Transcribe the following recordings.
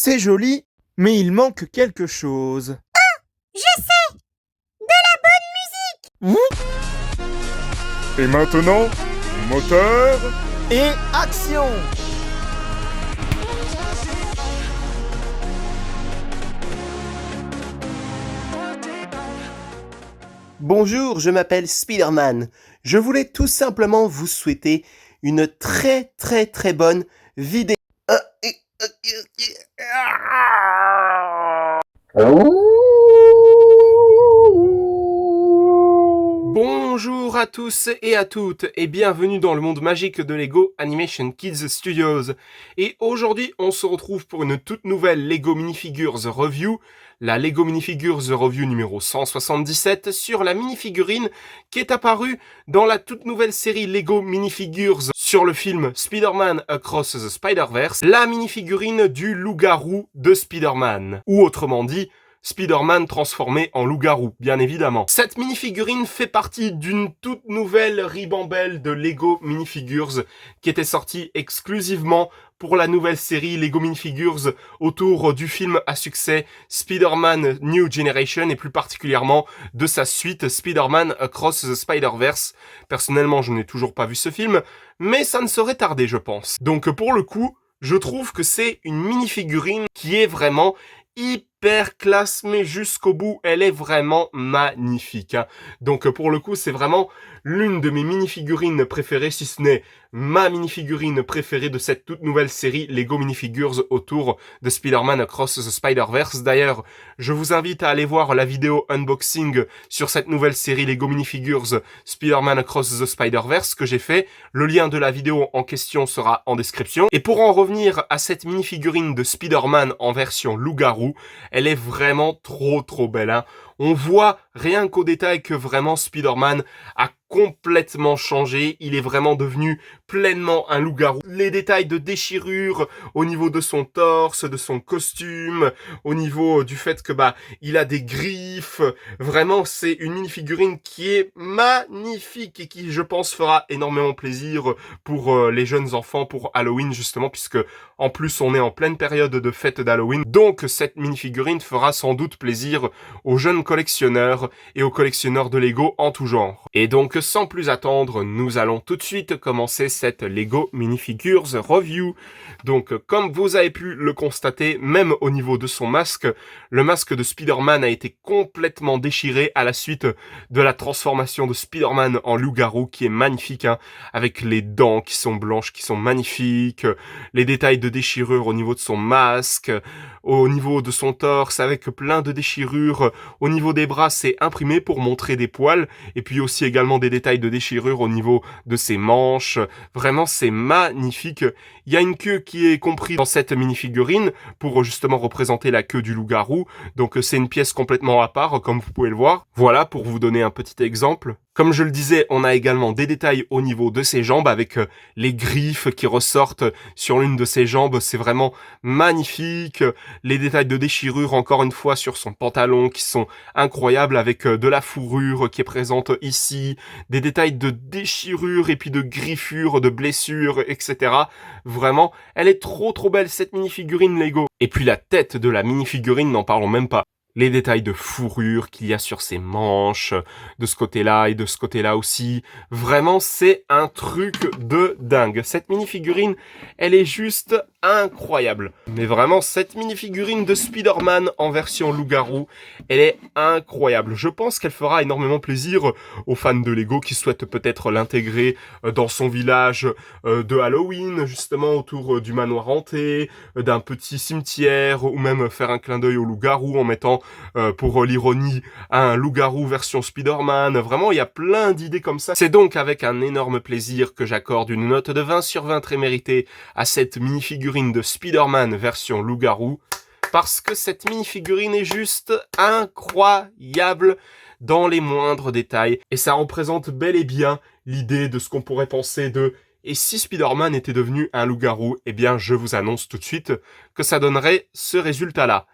C'est joli, mais il manque quelque chose. Je sais! De la bonne musique! Et maintenant, moteur. Et action! Bonjour, je m'appelle Spider-Man. Je voulais tout simplement vous souhaiter une très bonne vidéo. Bonjour à tous et à toutes et bienvenue dans le monde magique de Lego Animation Kids Studios. Et aujourd'hui, on se retrouve pour une toute nouvelle Lego Minifigures Review, la Lego Minifigures Review numéro 177 sur la minifigurine qui est apparue dans la toute nouvelle série Lego Minifigures sur le film Spider-Man Across the Spider-Verse, la minifigurine du loup-garou de Spider-Man, ou autrement dit, Spider-Man transformé en loup-garou, bien évidemment. Cette minifigurine fait partie d'une toute nouvelle ribambelle de Lego Minifigures qui était sortie exclusivement pour la nouvelle série Lego Minifigures autour du film à succès Spider-Man New Generation et plus particulièrement de sa suite Spider-Man Across the Spider-Verse. Personnellement, je n'ai toujours pas vu ce film, mais ça ne saurait tarder, je pense. Donc pour le coup, je trouve que c'est une minifigurine qui est vraiment hyper classe, mais jusqu'au bout, elle est vraiment magnifique. Donc pour le coup, c'est vraiment l'une de mes minifigurines préférées, si ce n'est ma minifigurine préférée de cette toute nouvelle série Lego Minifigures autour de Spider-Man Across the Spider-Verse. D'ailleurs, je vous invite à aller voir la vidéo unboxing sur cette nouvelle série Lego Minifigures Spider-Man Across the Spider-Verse que j'ai fait. Le lien de la vidéo en question sera en description. Et pour en revenir à cette minifigurine de Spider-Man en version loup-garou, elle est vraiment trop belle, hein. On voit rien qu'au détail que vraiment Spider-Man a complètement changé. Il est vraiment devenu pleinement un loup-garou. Les détails de déchirure au niveau de son torse, de son costume, au niveau du fait que il a des griffes. Vraiment, c'est une minifigurine qui est magnifique et qui, je pense, fera énormément plaisir pour les jeunes enfants pour Halloween justement, puisque en plus on est en pleine période de fête d'Halloween. Donc cette minifigurine fera sans doute plaisir aux jeunes collectionneurs et aux collectionneurs de Lego en tout genre. Et donc sans plus attendre, nous allons tout de suite commencer cette Lego Minifigures Review. Donc comme vous avez pu le constater, même au niveau de son masque, le masque de Spider-Man a été complètement déchiré à la suite de la transformation de Spider-Man en loup-garou qui est magnifique, hein, avec les dents qui sont blanches, qui sont magnifiques, les détails de déchirure au niveau de son masque, au niveau de son torse avec plein de déchirures, au niveau des bras c'est imprimé pour montrer des poils, et puis aussi également des détails de déchirure au niveau de ses manches. Vraiment c'est magnifique. Il y a une queue qui est comprise dans cette minifigurine pour justement représenter la queue du loup-garou, donc c'est une pièce complètement à part comme vous pouvez le voir. Voilà pour vous donner un petit exemple. Comme je le disais, on a également des détails au niveau de ses jambes avec les griffes qui ressortent sur l'une de ses jambes, c'est vraiment magnifique. Les détails de déchirure encore une fois sur son pantalon qui sont incroyables avec de la fourrure qui est présente ici, des détails de déchirure et puis de griffures, de blessures, etc. Vraiment, elle est trop belle cette minifigurine Lego. Et puis la tête de la minifigurine, n'en parlons même pas. Les détails de fourrure qu'il y a sur ses manches, de ce côté-là et de ce côté-là aussi. Vraiment, c'est un truc de dingue. Cette minifigurine, elle est juste incroyable. Mais vraiment, cette minifigurine de Spider-Man en version loup-garou, elle est incroyable. Je pense qu'elle fera énormément plaisir aux fans de Lego qui souhaitent peut-être l'intégrer dans son village de Halloween, justement autour du manoir hanté, d'un petit cimetière, ou même faire un clin d'œil au loup-garou en mettant pour l'ironie un loup-garou version Spider-Man. Vraiment, il y a plein d'idées comme ça. C'est donc avec un énorme plaisir que j'accorde une note de 20 sur 20 très méritée à cette minifigurine de Spider-Man version loup-garou, parce que cette minifigurine est juste incroyable dans les moindres détails, et ça représente bel et bien l'idée de ce qu'on pourrait penser de et si Spider-Man était devenu un loup-garou, eh bien je vous annonce tout de suite que ça donnerait ce résultat-là.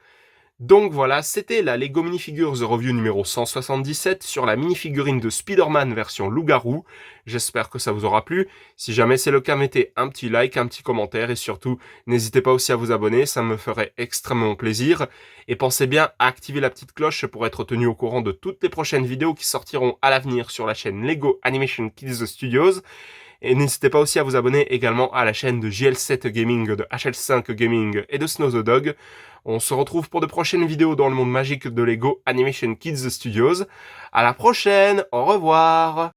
Donc voilà, c'était la Lego Minifigures Review numéro 177 sur la minifigurine de Spider-Man version loup-garou. J'espère que ça vous aura plu. Si jamais c'est le cas, mettez un petit like, un petit commentaire et surtout, n'hésitez pas aussi à vous abonner, ça me ferait extrêmement plaisir. Et pensez bien à activer la petite cloche pour être tenu au courant de toutes les prochaines vidéos qui sortiront à l'avenir sur la chaîne Lego Animation Kids Studios. Et n'hésitez pas aussi à vous abonner également à la chaîne de JL7 Gaming, de HL5 Gaming et de Snow the Dog. On se retrouve pour de prochaines vidéos dans le monde magique de Lego Animation Kids Studios. À la prochaine, au revoir.